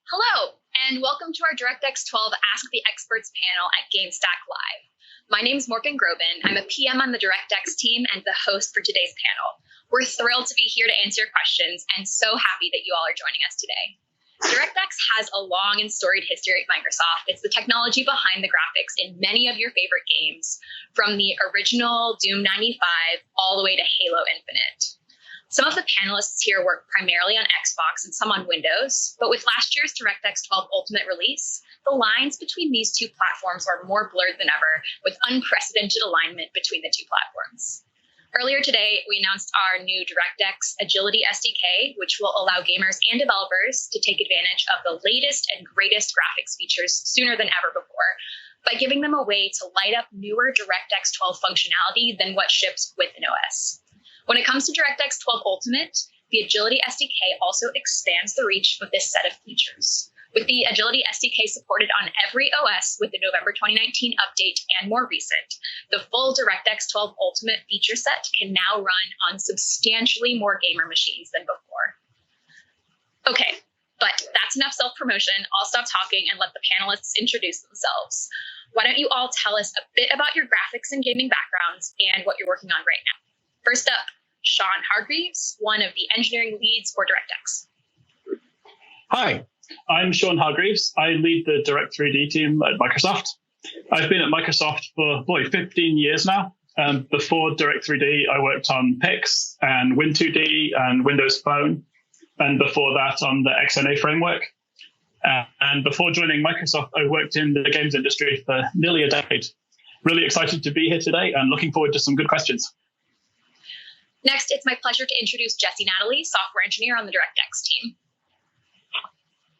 Hello, and welcome to our DirectX 12 Ask the Experts panel at GameStack Live. My name is Morgan Grobin. I'm a PM on the Directx team and the host for today's panel. We're thrilled to be here to answer your questions and so happy that you all are joining us today. Directx has a long and storied history at Microsoft. It's the technology behind the graphics in many of your favorite games, from the original Doom 95 all the way to Halo Infinite. Some of the panelists here work primarily on Xbox and some on Windows, but with last year's DirectX 12 Ultimate release, the lines between these two platforms are more blurred than ever, with unprecedented alignment between the two platforms. Earlier today, we announced our new Directx Agility Sdk, which will allow gamers and developers to take advantage of the latest and greatest graphics features sooner than ever before, by giving them a way to light up newer DirectX 12 functionality than what ships with an OS. When it comes to DirectX 12 Ultimate, the Agility SDK also expands the reach of this set of features. With the Agility SDK supported on every OS with the November 2019 update and more recent, the full DirectX 12 Ultimate feature set can now run on substantially more gamer machines than before. Okay, but that's enough self-promotion. I'll stop talking and let the panelists introduce themselves. Why don't you all tell us a bit about your graphics and gaming backgrounds and what you're working on right now? First up, Shawn Hargreaves, one of the engineering leads for Directx. Hi, I'm Shawn Hargreaves. I lead the Direct3D team at Microsoft. I've been at Microsoft for 15 years now. Before Direct3D, I worked on Pix and Win2D and Windows Phone, and before that on the XNA framework. And before joining Microsoft, I worked in the games industry for nearly a decade. Really excited to be here today and looking forward to some good questions. Next, it's my pleasure to introduce Natalie, software engineer on the Directx team.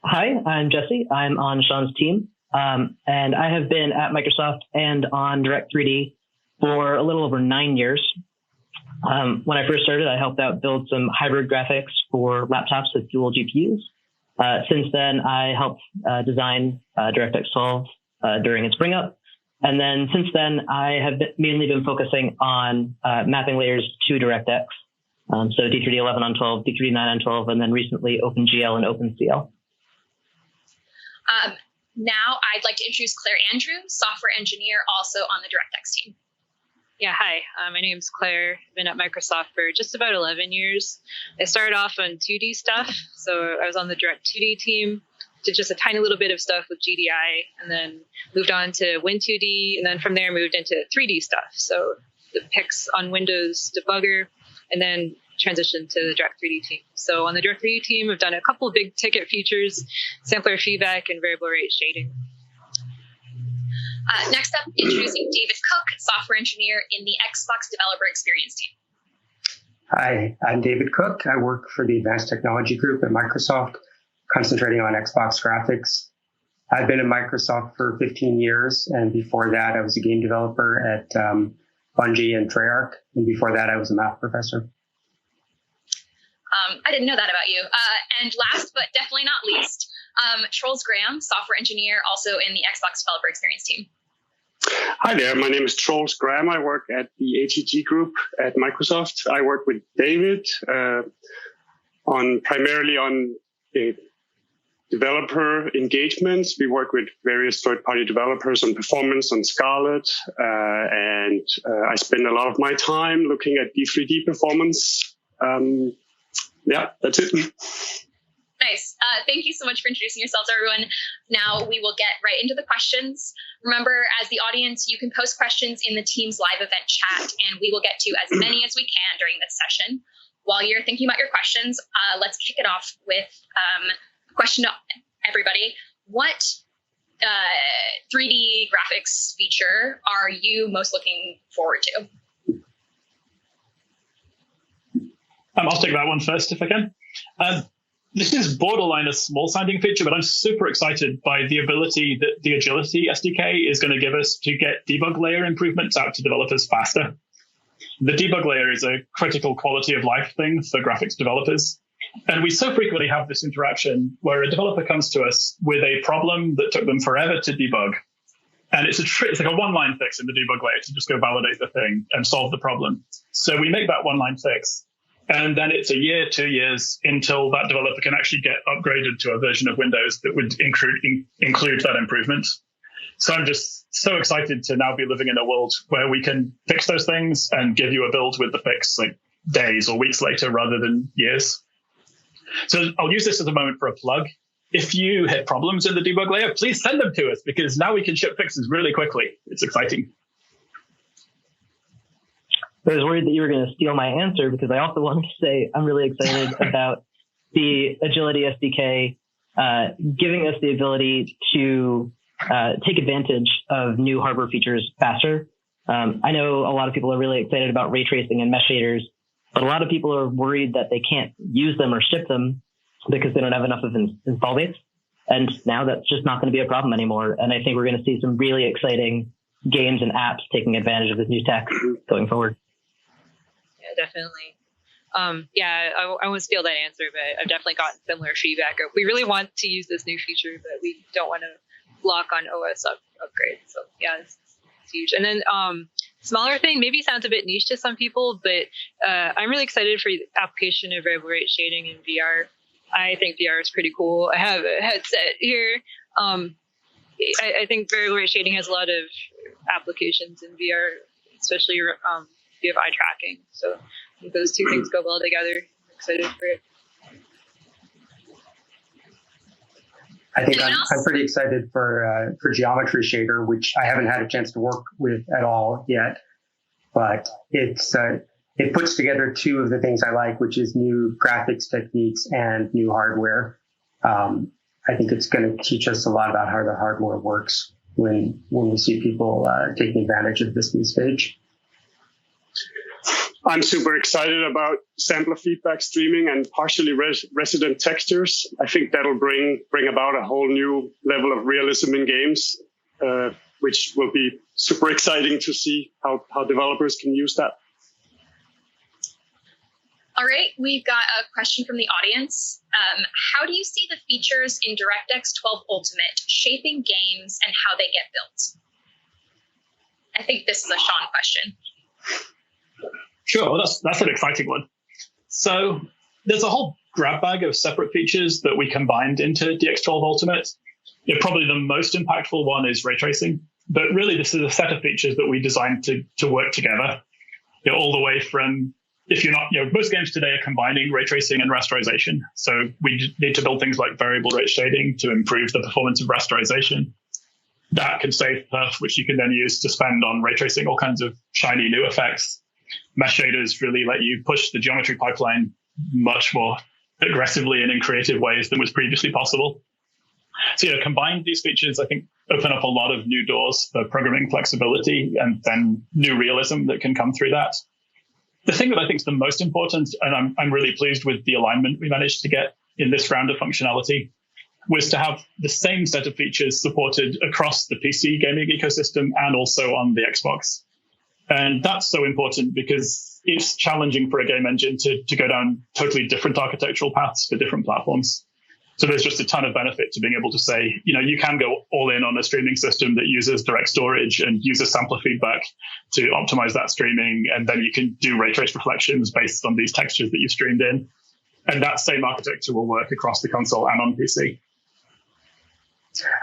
Hi, I'm Jesse. I'm on Shawn's team, and I have been at Microsoft and on Direct3D for a little over 9 years. When I first started, I helped out build some hybrid graphics for laptops with dual GPUs. Since then, I helped design DirectX 12 during its bring up. And then since then, I have mainly been focusing on mapping layers to DirectX. So D3D 11 on 12, D3D 9 on 12, and then recently OpenGL and OpenCL. Now I'd like to introduce Claire Andrew, software engineer also on the Directx team. Yeah, hi. My name's Claire. I've been at Microsoft for just about 11 years. I started off on 2D stuff. So I was on the Direct2D team. Did just a tiny little bit of stuff with GDI, and then moved on to Win2D, and then from there moved into 3D stuff. So the Pix on Windows Debugger, and then transitioned to the Direct3D team. So on the Direct3D team, I've done a couple of big ticket features, sampler feedback, and variable rate shading. Next up, introducing David Cook, software engineer in the Xbox Developer Experience team. Hi, I'm David Cook. I work for the Advanced Technology Group at Microsoft, concentrating on Xbox graphics. I've been at Microsoft for 15 years, and before that, I was a game developer at Bungie and Treyarch, and before that, I was a math professor. I didn't know that about you. And last, but definitely not least, Troels, software engineer, also in the Xbox Developer Experience team. Hi there, my name is Troels. I work at the ATG group at Microsoft. I work with David primarily on developer engagements. We work with various third-party developers on performance on Scarlett, and I spend a lot of my time looking at D3D performance. Yeah, that's it. Nice. Thank you so much for introducing yourselves, everyone. Now we will get right into the questions. Remember, as the audience, you can post questions in the team's live event chat, and we will get to as many as we can during this session. While you're thinking about your questions, let's kick it off with a question to everybody. What 3D graphics feature are you most looking forward to? I'll take that one first if I can. This is borderline a small-sounding feature, but I'm super excited by the ability that the Agility SDK is going to give us to get debug layer improvements out to developers faster. The debug layer is a critical quality of life thing for graphics developers. And we so frequently have this interaction where a developer comes to us with a problem that took them forever to debug. And it's like a one-line fix in the debug layer to just go validate the thing and solve the problem. So we make that one-line fix. And then it's a year, 2 years until that developer can actually get upgraded to a version of Windows that would include that improvement. So I'm just so excited to now be living in a world where we can fix those things and give you a build with the fix like days or weeks later rather than years. So I'll use this as a moment for a plug. If you hit problems in the debug layer, please send them to us because now we can ship fixes really quickly. It's exciting. I was worried that you were going to steal my answer because I also wanted to say I'm really excited about the Agility SDK giving us the ability to take advantage of new hardware features faster. I know a lot of people are really excited about ray tracing and mesh shaders, but a lot of people are worried that they can't use them or ship them because they don't have enough of install base. And now that's just not going to be a problem anymore. And I think we're going to see some really exciting games and apps taking advantage of this new tech going forward. Yeah, definitely. I won't steal that answer, but I've definitely gotten similar feedback. We really want to use this new feature, but we don't want to block on OS upgrades. So yeah, it's huge. And then smaller thing, maybe sounds a bit niche to some people, but I'm really excited for the application of variable rate shading in VR. I think VR is pretty cool. I have a headset here. I think variable rate shading has a lot of applications in VR, especially if you have eye tracking. So I think those two things go well together. I'm excited for it. I think I'm pretty excited for Geometry Shader, which I haven't had a chance to work with at all yet. But it puts together two of the things I like, which is new graphics techniques and new hardware. I think it's going to teach us a lot about how the hardware works when we see people taking advantage of this new stage. I'm super excited about sampler feedback streaming and partially resident textures. I think that'll bring about a whole new level of realism in games, which will be super exciting to see how developers can use that. All right, we've got a question from the audience. How do you see the features in DirectX 12 Ultimate shaping games and how they get built? I think this is a Shawn question. Sure, well, that's an exciting one. So there's a whole grab bag of separate features that we combined into DX12 Ultimate. Probably the most impactful one is ray tracing, but really this is a set of features that we designed to work together. All the way from, if you're not, most games today are combining ray tracing and rasterization. So we need to build things like variable rate shading to improve the performance of rasterization. That can save perf, which you can then use to spend on ray tracing all kinds of shiny new effects. Mesh shaders really let you push the geometry pipeline much more aggressively and in creative ways than was previously possible. So, combined these features, I think, open up a lot of new doors for programming flexibility and then new realism that can come through that. The thing that I think is the most important, and I'm really pleased with the alignment we managed to get in this round of functionality, was to have the same set of features supported across the PC gaming ecosystem and also on the Xbox. And that's so important because it's challenging for a game engine to go down totally different architectural paths for different platforms. So there's just a ton of benefit to being able to say, you can go all in on a streaming system that uses direct storage and uses sampler feedback to optimize that streaming. And then you can do ray trace reflections based on these textures that you've streamed in. And that same architecture will work across the console and on PC.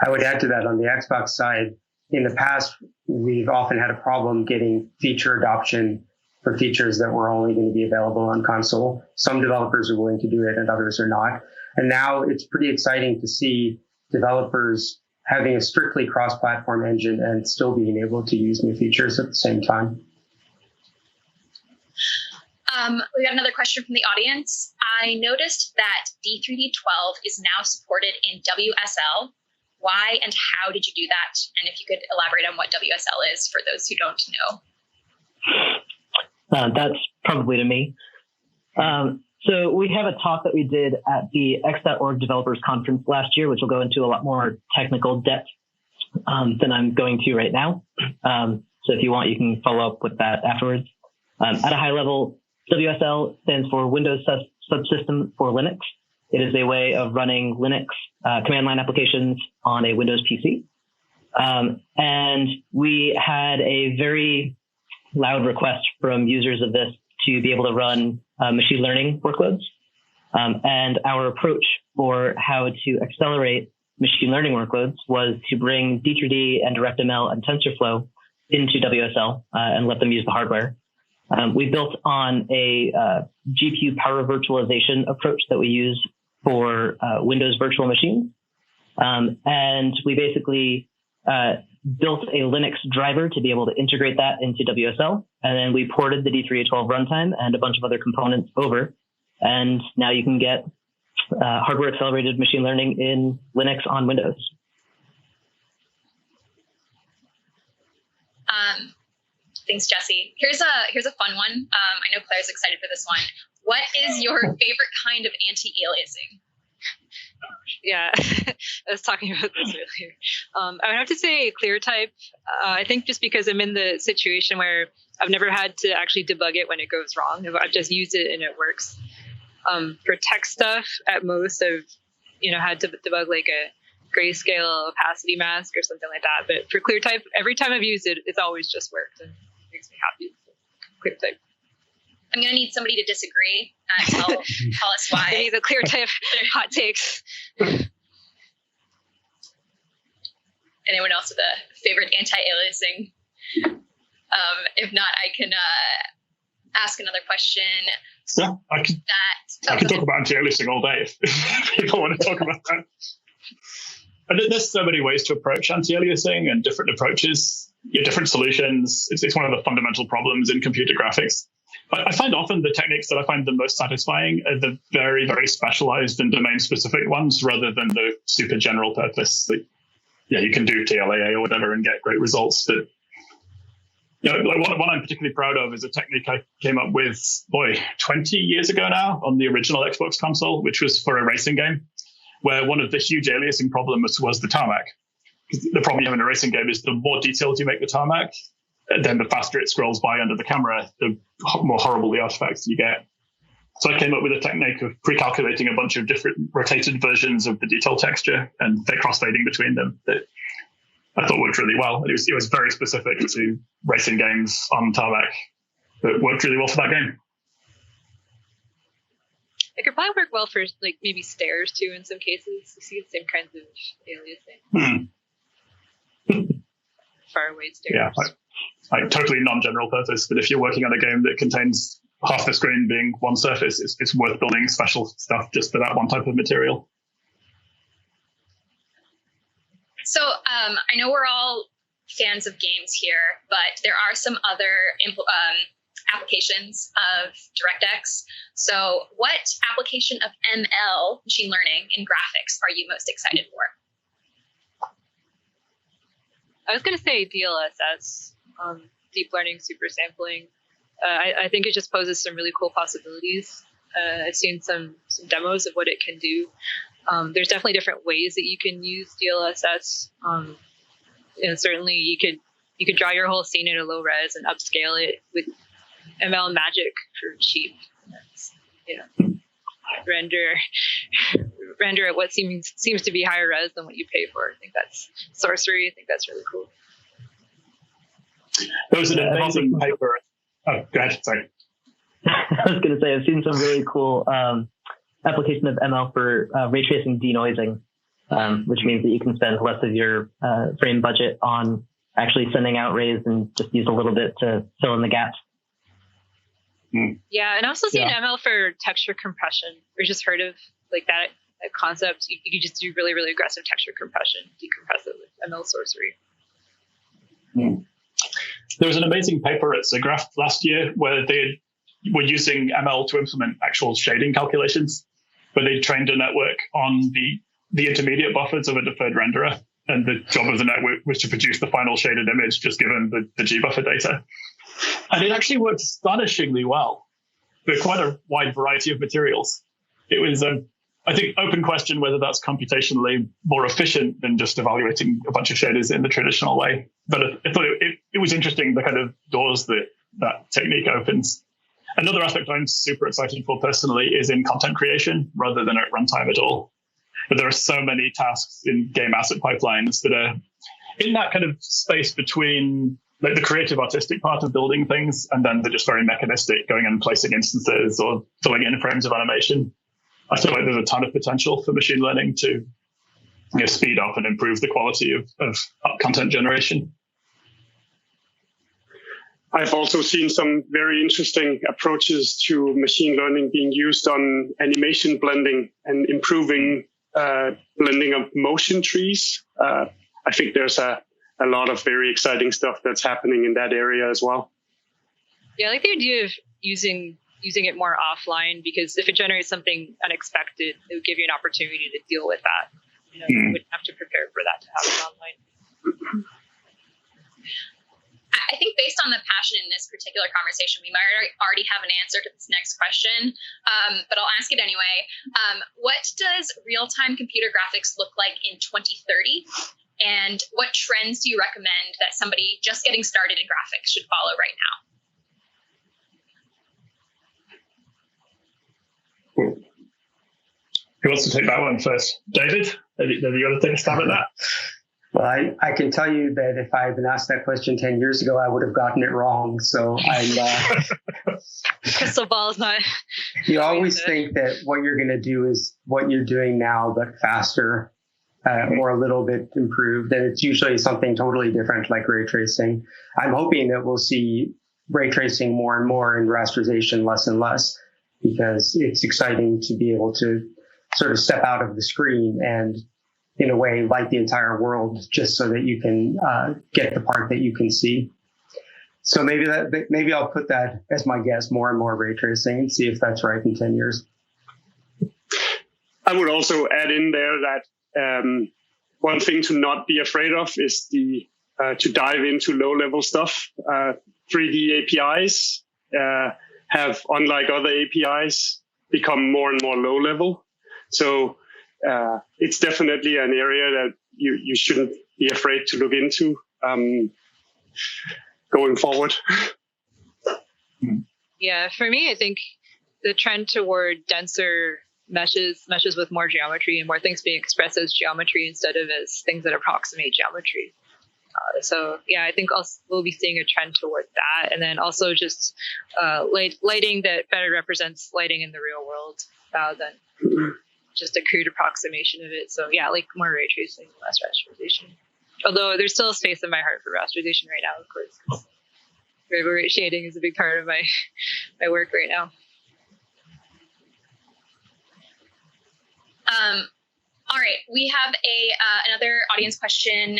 I would add to that on the Xbox side. In the past, we've often had a problem getting feature adoption for features that were only going to be available on console. Some developers are willing to do it and others are not. And now it's pretty exciting to see developers having a strictly cross-platform engine and still being able to use new features at the same time. We got another question from the audience. I noticed that D3D12 is now supported in WSL. Why and how did you do that? And if you could elaborate on what WSL is for those who don't know. That's probably to me. So we have a talk that we did at the X.org Developers Conference last year, which will go into a lot more technical depth than I'm going to right now. So if you want, you can follow up with that afterwards. At a high level, WSL stands for Windows Subsystem for Linux. It is a way of running Linux command line applications on a Windows PC. And we had a very loud request from users of this to be able to run machine learning workloads. And our approach for how to accelerate machine learning workloads was to bring D3D and DirectML and TensorFlow into WSL and let them use the hardware. We built on a GPU power virtualization approach that we use for Windows virtual machines. And we basically built a Linux driver to be able to integrate that into WSL. And then we ported the D312 runtime and a bunch of other components over. And now you can get hardware accelerated machine learning in Linux on Windows. Thanks, Jesse. Here's a fun one. I know Claire's excited for this one. What is your favorite kind of anti-aliasing? Yeah, I was talking about this earlier. I would have to say clear type. I think just because I'm in the situation where I've never had to actually debug it when it goes wrong. I've just used it and it works. For text stuff, at most, I've had to debug like a grayscale opacity mask or something like that. But for clear type, every time I've used it, it's always just worked and makes me happy. Clear type. I'm going to need somebody to disagree. Tell us why. I need the clear type hot takes. Anyone else with a favorite anti-aliasing? If not, I can ask another question. Yeah, I could talk about anti-aliasing all day if people want to talk about that. And there's so many ways to approach anti-aliasing and different approaches, different solutions. It's one of the fundamental problems in computer graphics. I find often the techniques that I find the most satisfying are the very, very specialized and domain-specific ones rather than the super general purpose. That, you can do TLAA or whatever and get great results. But like one I'm particularly proud of is a technique I came up with, 20 years ago now on the original Xbox console, which was for a racing game, where one of the huge aliasing problems was the tarmac. The problem you have in a racing game is the more detailed you make the tarmac, then the faster it scrolls by under the camera, the more horrible the artifacts you get. So I came up with a technique of pre-calculating a bunch of different rotated versions of the detail texture and cross-fading between them that I thought worked really well. It was very specific to racing games on tarmac, but worked really well for that game. It could probably work well for like maybe stairs too in some cases. You see the same kinds of aliasing. Far away stairs. Yeah, like totally non-general purpose, but if you're working on a game that contains half the screen being one surface, it's worth building special stuff just for that one type of material. So I know we're all fans of games here, but there are some other applications of DirectX. So what application of ML, machine learning, in graphics are you most excited for? I was going to say DLSS, deep learning super sampling. I think it just poses some really cool possibilities. I've seen some demos of what it can do. There's definitely different ways that you can use DLSS. And certainly you could draw your whole scene at a low res and upscale it with ML magic for cheap. Render at what seems to be higher res than what you pay for. I think that's sorcery. I think that's really cool. There was an amazing paper. Oh, go ahead. Sorry. I was going to say, I've seen some really cool application of ML for ray tracing denoising, which means that you can spend less of your frame budget on actually sending out rays and just use a little bit to fill in the gaps. Yeah, and I've also seen ML for texture compression. Or just heard of like that concept. You could just do really, really aggressive texture compression, decompress it with ML sorcery. There was an amazing paper at SIGGRAPH last year where they were using ML to implement actual shading calculations, where they trained a network on the intermediate buffers of a deferred renderer. And the job of the network was to produce the final shaded image just given the G-buffer data. And it actually worked astonishingly well for quite a wide variety of materials. It was, I think, open question whether that's computationally more efficient than just evaluating a bunch of shaders in the traditional way. But I thought it was interesting, the kind of doors that technique opens. Another aspect I'm super excited for personally is in content creation rather than at runtime at all. But there are so many tasks in game asset pipelines that are in that kind of space between like the creative artistic part of building things, and then the just very mechanistic going and placing instances or filling in frames of animation. I feel like there's a ton of potential for machine learning to speed up and improve the quality of content generation. I've also seen some very interesting approaches to machine learning being used on animation blending and improving blending of motion trees. I think there's a lot of very exciting stuff that's happening in that area as well. Yeah, I like the idea of using it more offline, because if it generates something unexpected, it would give you an opportunity to deal with that. You wouldn't have to prepare for that to happen online. I think based on the passion in this particular conversation, we might already have an answer to this next question, but I'll ask it anyway. What does real-time computer graphics look like in 2030? And what trends do you recommend that somebody just getting started in graphics should follow right now? Who wants to take that one first? David, have you got to take a stab at that? Well, I can tell you that if I had been asked that question 10 years ago, I would have gotten it wrong. So I'm... Crystal ball's not... You always think that what you're going to do is what you're doing now, but faster or a little bit improved. And it's usually something totally different, like ray tracing. I'm hoping that we'll see ray tracing more and more and rasterization less and less, because it's exciting to be able to sort of step out of the screen and in a way light the entire world just so that you can get the part that you can see. So maybe I'll put that as my guess, more and more ray tracing, and see if that's right in 10 years. I would also add in there that one thing to not be afraid of is to dive into low-level stuff. 3D APIs have, unlike other APIs, become more and more low-level. So it's definitely an area that you shouldn't be afraid to look into going forward. Yeah, for me, I think the trend toward denser meshes with more geometry and more things being expressed as geometry instead of as things that approximate geometry. So yeah, I think we'll be seeing a trend toward that, and then also just lighting that better represents lighting in the real world rather than just a crude approximation of it. So yeah, like more ray tracing, less rasterization. Although there's still a space in my heart for rasterization right now, of course, because variable rate shading is a big part of my work right now. All right, we have another audience question.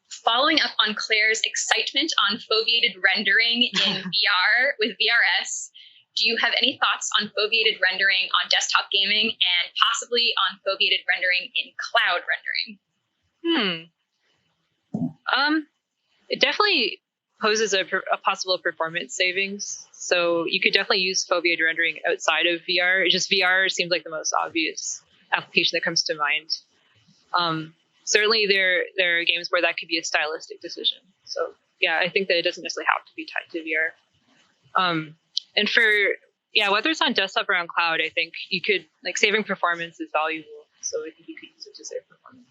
Following up on Claire's excitement on foveated rendering in VR with VRS, do you have any thoughts on foveated rendering on desktop gaming and possibly on foveated rendering in cloud rendering? It definitely poses a possible performance savings. So you could definitely use foveated rendering outside of VR. It's just VR seems like the most obvious application that comes to mind. Certainly there are games where that could be a stylistic decision. So yeah, I think that it doesn't necessarily have to be tied to VR. And for, whether it's on desktop or on cloud, I think you could, saving performance is valuable. So I think you could use it to save performance.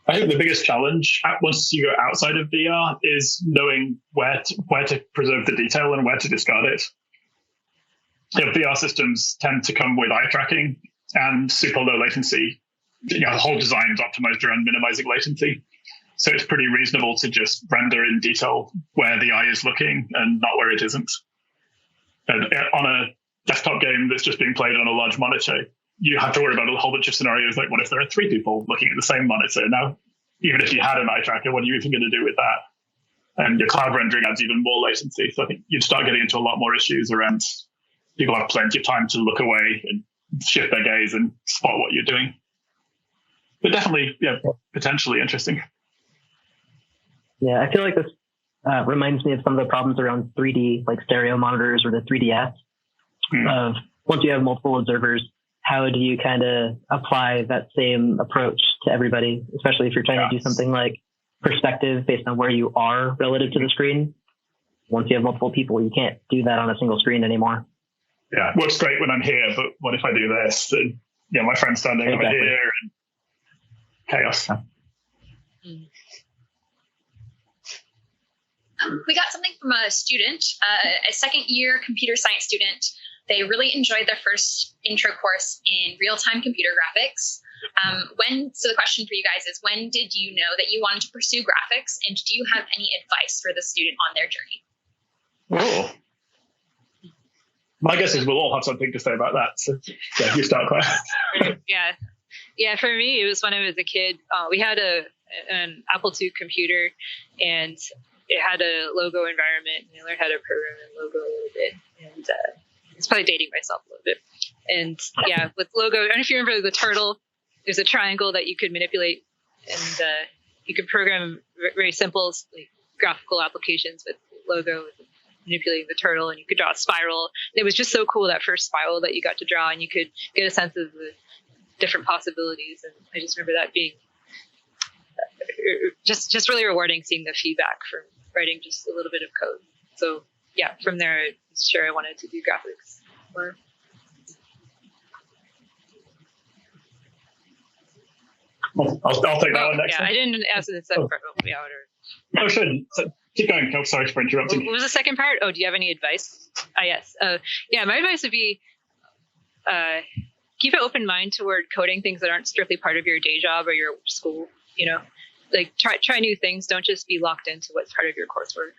I think the biggest challenge once you go outside of VR is knowing where to preserve the detail and where to discard it. VR systems tend to come with eye tracking and super low latency. The whole design is optimized around minimizing latency. So it's pretty reasonable to just render in detail where the eye is looking and not where it isn't. And on a desktop game that's just being played on a large monitor, you have to worry about a whole bunch of scenarios like, what if there are 3 people looking at the same monitor? Now, even if you had an eye tracker, what are you even going to do with that? And your cloud rendering adds even more latency. So I think you'd start getting into a lot more issues around people have plenty of time to look away and shift their gaze and spot what you're doing. But definitely, potentially interesting. Yeah, I feel like this reminds me of some of the problems around 3D, like stereo monitors or the 3DS. Of once you have multiple observers, how do you kind of apply that same approach to everybody, especially if you're trying to do something like perspective based on where you are relative to the screen? Once you have multiple people, you can't do that on a single screen anymore. Yeah, works great when I'm here, but what if I do this? And, my friend's standing over here and chaos. We got something from a student, a second-year computer science student. They really enjoyed their first intro course in real-time computer graphics. So the question for you guys is, when did you know that you wanted to pursue graphics, and do you have any advice for the student on their journey? Oh. My guess is we'll all have something to say about that. So, yeah, you start, Claire. Yeah. For me, it was when I was a kid. We had an Apple II computer, and it had a logo environment, and I learned how to program in logo a little bit. And it's probably dating myself a little bit. And yeah, with logo, I don't know if you remember the turtle. There's a triangle that you could manipulate, and you could program very simple graphical applications with logo, manipulating the turtle, and you could draw a spiral. And it was just so cool, that first spiral that you got to draw, and you could get a sense of the different possibilities. And I just remember that being just really rewarding, seeing the feedback from writing just a little bit of code. So yeah, from there, I was sure I wanted to do graphics more. I'll take that one next. Yeah, I didn't ask the second part. Oh, sure. So, keep going. Oh, sorry for interrupting. What was the second part? Oh, do you have any advice? Yes. Yeah, my advice would be keep an open mind toward coding things that aren't strictly part of your day job or your school. You know, like try new things. Don't just be locked into what's part of your coursework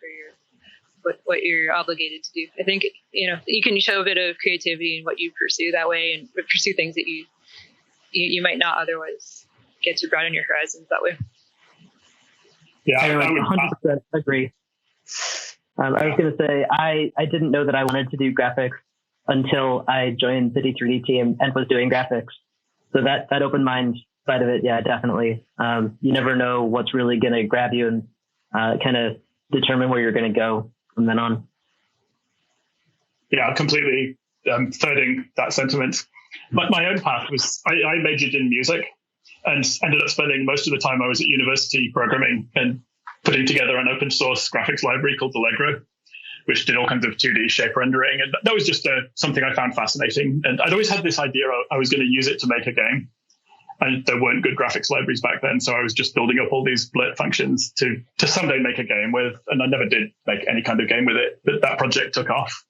or what you're obligated to do. I think, you know, you can show a bit of creativity in what you pursue that way, and pursue things that you might not otherwise get to broaden your horizons that way. Yeah, I would 100% agree. I was going to say, I didn't know that I wanted to do graphics until I joined the D3D team and was doing graphics. So that open mind side of it, yeah, definitely. You never know what's really going to grab you and kind of determine where you're going to go from then on. Yeah, completely thirding that sentiment. My own path was, I majored in music and ended up spending most of the time I was at university programming and putting together an open source graphics library called Allegro, which did all kinds of 2D shape rendering. And that was just something I found fascinating. And I'd always had this idea I was going to use it to make a game. And there weren't good graphics libraries back then. So I was just building up all these blurt functions to someday make a game with. And I never did make any kind of game with it, but that project took off.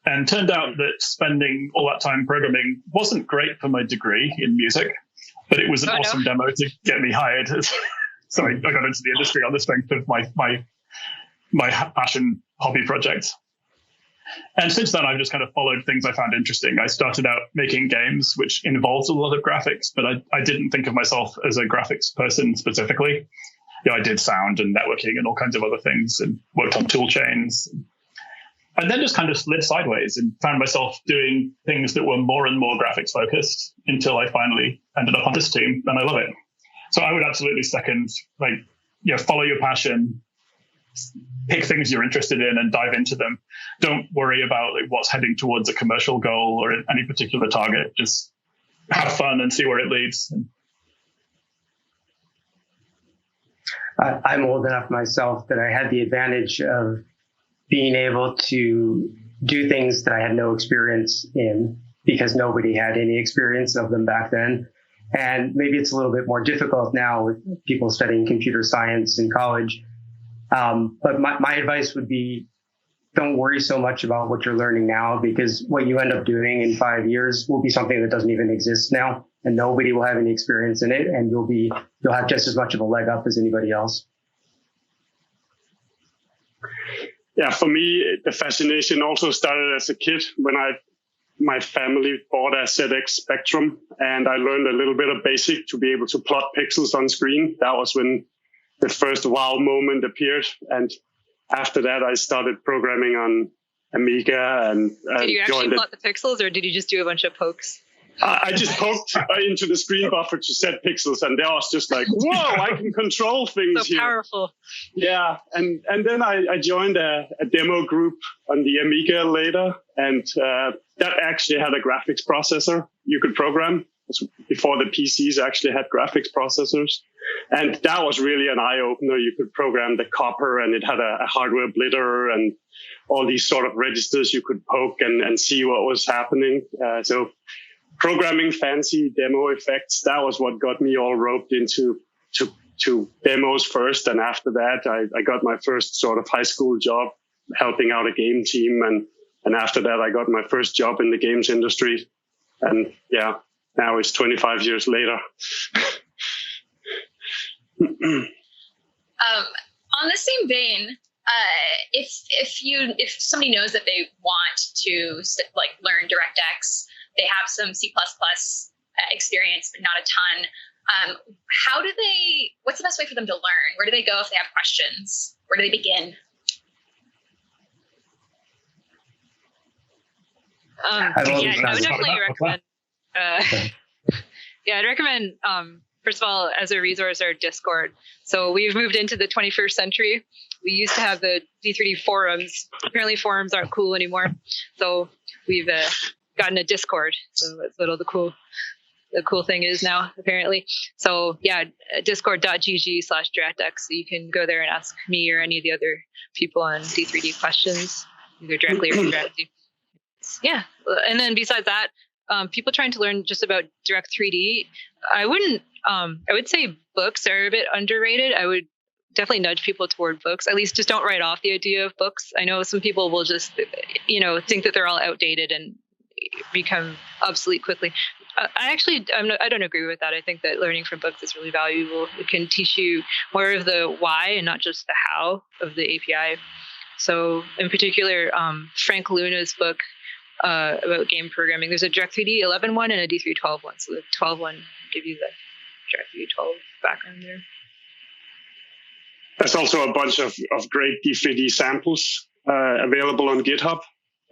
And turned out that spending all that time programming wasn't great for my degree in music, but it was an awesome demo to get me hired. So I got into the industry on the strength of my passion hobby project. And since then, I've just kind of followed things I found interesting. I started out making games, which involved a lot of graphics, but I didn't think of myself as a graphics person specifically. You know, I did sound and networking and all kinds of other things and worked on tool chains. And then just kind of slid sideways and found myself doing things that were more and more graphics focused until I finally ended up on this team, and I love it. So I would absolutely second, follow your passion, pick things you're interested in and dive into them. Don't worry about what's heading towards a commercial goal or any particular target. Just have fun and see where it leads. I'm old enough myself that I had the advantage of being able to do things that I had no experience in because nobody had any experience of them back then. And maybe it's a little bit more difficult now with people studying computer science in college. But my advice would be, don't worry so much about what you're learning now, because what you end up doing in 5 years will be something that doesn't even exist now, and nobody will have any experience in it, and you'll have just as much of a leg up as anybody else. Yeah, for me, the fascination also started as a kid when my family bought a ZX Spectrum, and I learned a little bit of BASIC to be able to plot pixels on screen. That was when the first wow moment appeared. And after that, I started programming on Amiga. And did you actually plot the pixels, or did you just do a bunch of pokes? I just poked into the screen buffer to set pixels, and I was just like, whoa, I can control things so powerful. Yeah, and then I joined a demo group on the Amiga later, and that actually had a graphics processor you could program. Before the PCs actually had graphics processors. And that was really an eye-opener. You could program the copper, and it had a hardware blitter and all these sort of registers you could poke and see what was happening. So programming fancy demo effects, that was what got me all roped into to demos first, and after that, I got my first sort of high school job helping out a game team, and after that, I got my first job in the games industry, and yeah, now it's 25 years later. On the same vein, if somebody knows that they want to like learn DirectX, they have some C++ experience, but not a ton. What's the best way for them to learn? Where do they go if they have questions? Where do they begin? I would definitely recommend. I'd recommend. First of all, as a resource, our Discord. So we've moved into the 21st century. We used to have the D3D forums. Apparently, forums aren't cool anymore. So we've gotten a Discord. So that's what the cool thing is now, apparently. So yeah, discord.gg/DirectX. So you can go there and ask me or any of the other people on D3D questions, either directly or indirectly. Yeah, and then besides that, people trying to learn just about Direct 3D, I would say books are a bit underrated. I would definitely nudge people toward books. At least just don't write off the idea of books. I know some people will just, think that they're all outdated and become obsolete quickly. I don't agree with that. I think that learning from books is really valuable. It can teach you more of the why and not just the how of the API. So in particular, Frank Luna's book, about game programming. There's a Direct3D 11 one and a D312 one. So the 12 one give you the Direct3D 12 background there. There's also a bunch of great D3D samples available on GitHub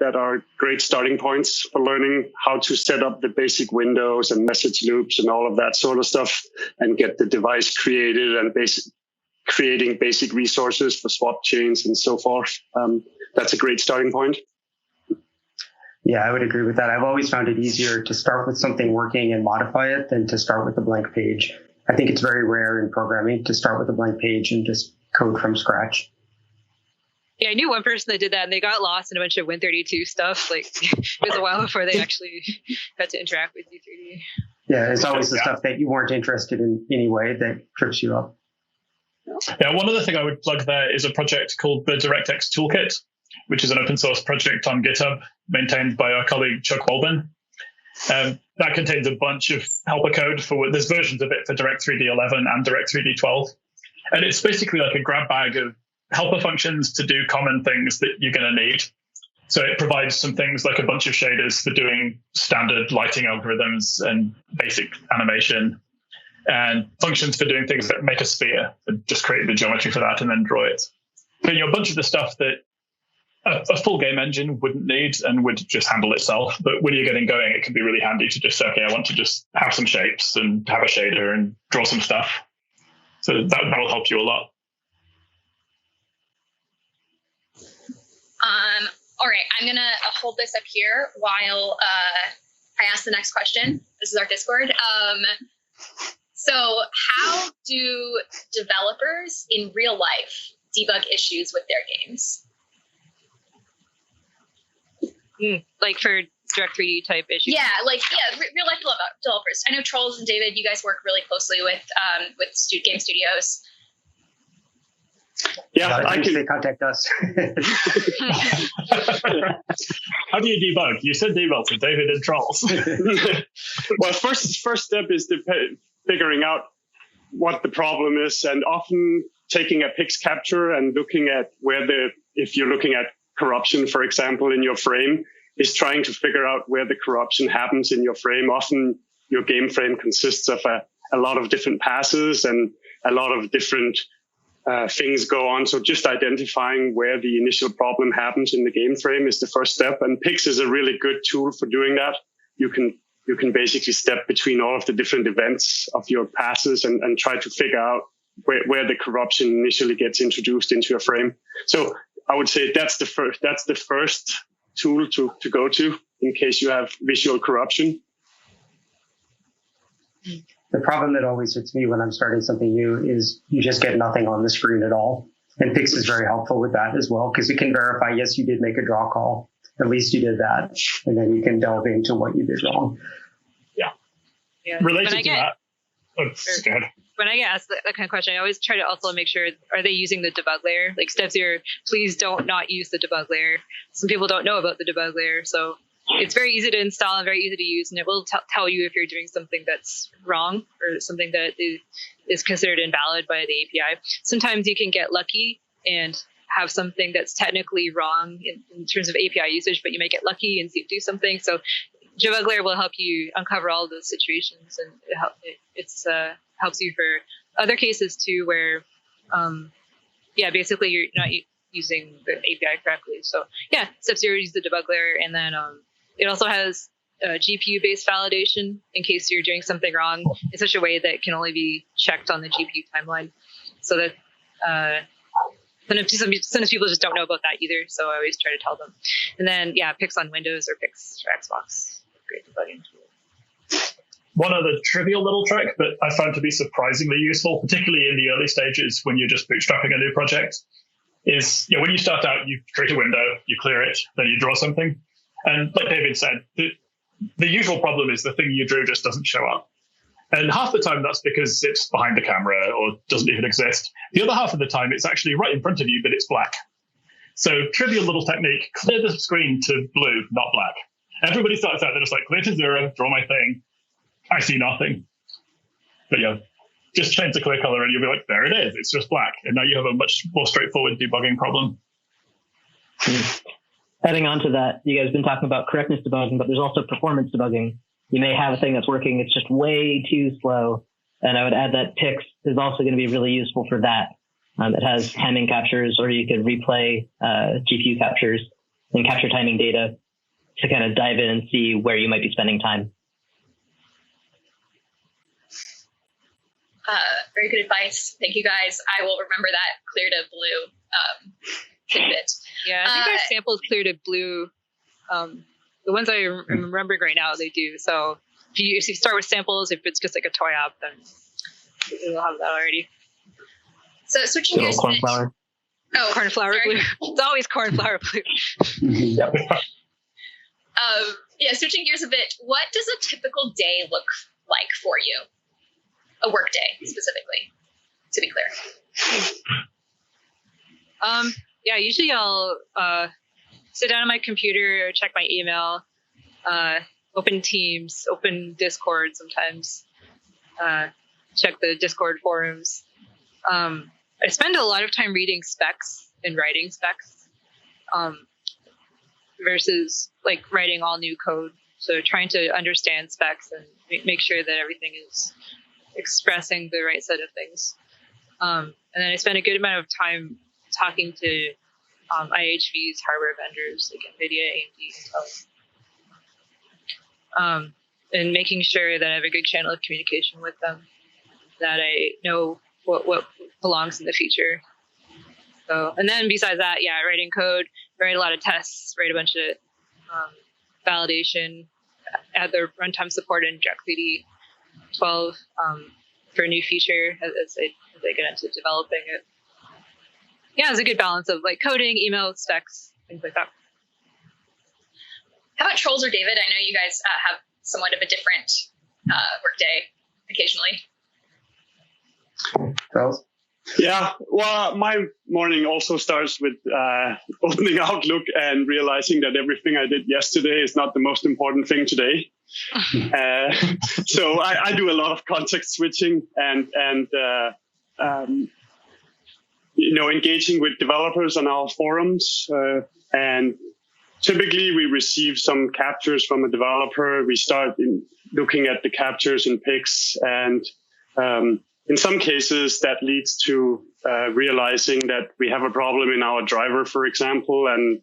that are great starting points for learning how to set up the basic windows and message loops and all of that sort of stuff, and get the device created and creating basic resources for swap chains and so forth. That's a great starting point. Yeah, I would agree with that. I've always found it easier to start with something working and modify it than to start with a blank page. I think it's very rare in programming to start with a blank page and just code from scratch. Yeah, I knew one person that did that, and they got lost in a bunch of Win32 stuff. Like, it was a while before they actually got to interact with D3D. Yeah, it's always the stuff that you weren't interested in anyway that trips you up. Yeah, one other thing I would plug there is a project called the Directx Toolkit, which is an open source project on GitHub maintained by our colleague Chuck Walbin. That contains a bunch of helper code there's versions of it for Direct3D 11 and Direct3D 12. And it's basically like a grab bag of helper functions to do common things that you're going to need. So it provides some things like a bunch of shaders for doing standard lighting algorithms and basic animation, and functions for doing things that make a sphere and just create the geometry for that and then draw it. But a bunch of the stuff that a full game engine wouldn't need and would just handle itself. But when you're getting going, it can be really handy to just say, okay, I want to just have some shapes and have a shader and draw some stuff. So that'll help you a lot. All right, I'm going to hold this up here while I ask the next question. This is our Discord. So how do developers in real life debug issues with their games? Like for Direct3D type issues? Real life developers. I know Troels and David, you guys work really closely with game studios. Yeah, I can. They contact us. How do you debug? You said debug to David and Troels. Well, first step is figuring out what the problem is, and often taking a pix capture and looking at if you're looking at corruption, for example, in your frame, is trying to figure out where the corruption happens in your frame. Often your game frame consists of a lot of different passes and a lot of different things go on. So just identifying where the initial problem happens in the game frame is the first step. And Pix is a really good tool for doing that. You can basically step between all of the different events of your passes and try to figure out where the corruption initially gets introduced into your frame. So I would say that's the first tool to go to in case you have visual corruption. The problem that always hits me when I'm starting something new is you just get nothing on the screen at all. And Pix is very helpful with that as well, because it can verify, yes, you did make a draw call. At least you did that. And then you can delve into what you did wrong. Yeah. Related to that. Oh, go ahead. when I get asked that kind of question, I always try to also make sure, are they using the debug layer? Like step 0, please don't not use the debug layer. Some people don't know about the debug layer, so it's very easy to install and very easy to use, and it will tell you if you're doing something that's wrong or something that is considered invalid by the API. Sometimes you can get lucky and have something that's technically wrong in terms of API usage, but you may get lucky and do something. So debug layer will help you uncover all those situations, and it helps you for other cases too, where basically you're not using the API correctly. So yeah, step 0, use the debug layer, and then it also has GPU-based validation in case you're doing something wrong in such a way that can only be checked on the GPU timeline. So that sometimes people just don't know about that either. So I always try to tell them. And then picks on Windows or picks for Xbox. Great debugging tool. One other trivial little trick that I found to be surprisingly useful, particularly in the early stages when you're just bootstrapping a new project, is when you start out, you create a window, you clear it, then you draw something. And like David said, the usual problem is the thing you drew just doesn't show up. And half the time that's because it's behind the camera or doesn't even exist. The other half of the time it's actually right in front of you, but it's black. So trivial little technique, clear the screen to blue, not black. Everybody starts out, they're just like, clear to 0, draw my thing. I see nothing. But just change the clear color and you'll be like, there it is. It's just black. And now you have a much more straightforward debugging problem. Adding on to that, you guys have been talking about correctness debugging, but there's also performance debugging. You may have a thing that's working, it's just way too slow. And I would add that Pix is also going to be really useful for that. It has timing captures, or you could replay GPU captures and capture timing data to kind of dive in and see where you might be spending time. Very good advice. Thank you, guys. I will remember that clear to blue tidbit. Yeah, I think our samples clear to blue. The ones I'm remembering right now, they do. So if you start with samples, if it's just like a toy app, then you'll have that already. So switching gears a bit. Cornflower. Oh, cornflower blue. It's always cornflower blue. Yep. Switching gears a bit. What does a typical day look like for you? A work day, specifically, to be clear. Usually I'll sit down on my computer, check my email, open Teams, open Discord sometimes, check the Discord forums. I spend a lot of time reading specs and writing specs versus like writing all new code. So trying to understand specs and make sure that everything is expressing the right set of things. And then I spend a good amount of time talking to IHV's hardware vendors like NVIDIA, AMD, Intel, and making sure that I have a good channel of communication with them, that I know what belongs in the future. So, and then besides that, writing code, write a lot of tests, write a bunch of validation, add the runtime support in Directx 12 for a new feature as I get into developing it. Yeah, it's a good balance of like coding, email, specs, things like that. How about Troels or David? I know you guys have somewhat of a different workday occasionally. Troels? Yeah, well, my morning also starts with opening Outlook and realizing that everything I did yesterday is not the most important thing today. So I do a lot of context switching and engaging with developers on our forums. And typically we receive some captures from a developer. We start looking at the captures in Pix, and in some cases that leads to realizing that we have a problem in our driver, for example. And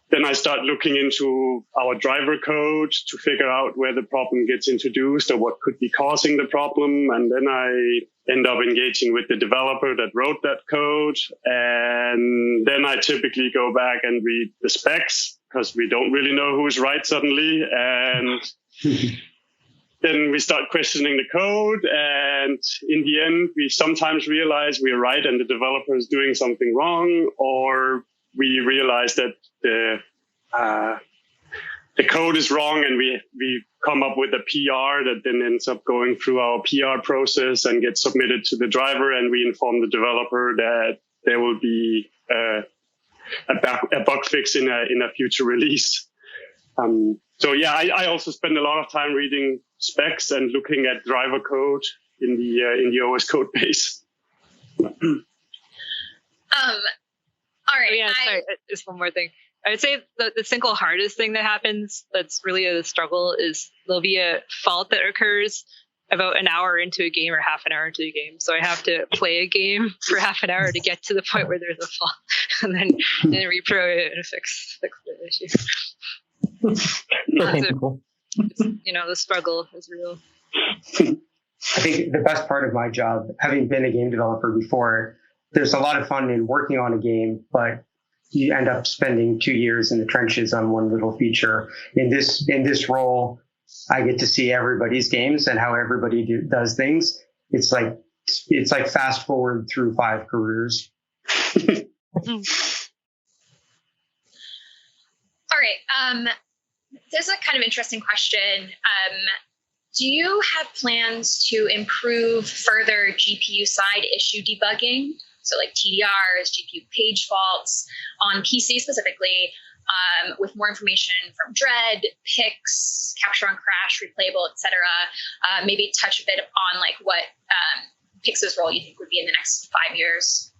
then I start looking into our driver code to figure out where the problem gets introduced or what could be causing the problem. And then I end up engaging with the developer that wrote that code. And then I typically go back and read the specs because we don't really know who's right suddenly. And then we start questioning the code. And in the end, we sometimes realize we're right and the developer is doing something wrong, or we realize that the code is wrong, and we come up with a PR that then ends up going through our PR process and gets submitted to the driver, and we inform the developer that there will be a bug fix in a future release. So yeah, I also spend a lot of time reading specs and looking at driver code in the OS code base. All right. Oh, yeah, sorry, just one more thing. I would say the single hardest thing that happens that's really a struggle is there'll be a fault that occurs about an hour into a game or half an hour into a game. So I have to play a game for half an hour to get to the point where there's a fault and then repro it and fix the issue. The struggle is real. I think the best part of my job, having been a game developer before, there's a lot of fun in working on a game, but you end up spending 2 years in the trenches on one little feature. In this role, I get to see everybody's games and how everybody does things. It's like fast forward through 5 careers. All right. This is a kind of interesting question. Do you have plans to improve further GPU side issue debugging? So like TDRs, GPU page faults on PC specifically, with more information from Dread, PIX, capture on crash, replayable, etc. Maybe touch a bit on like what PIX's role you think would be in the next 5 years.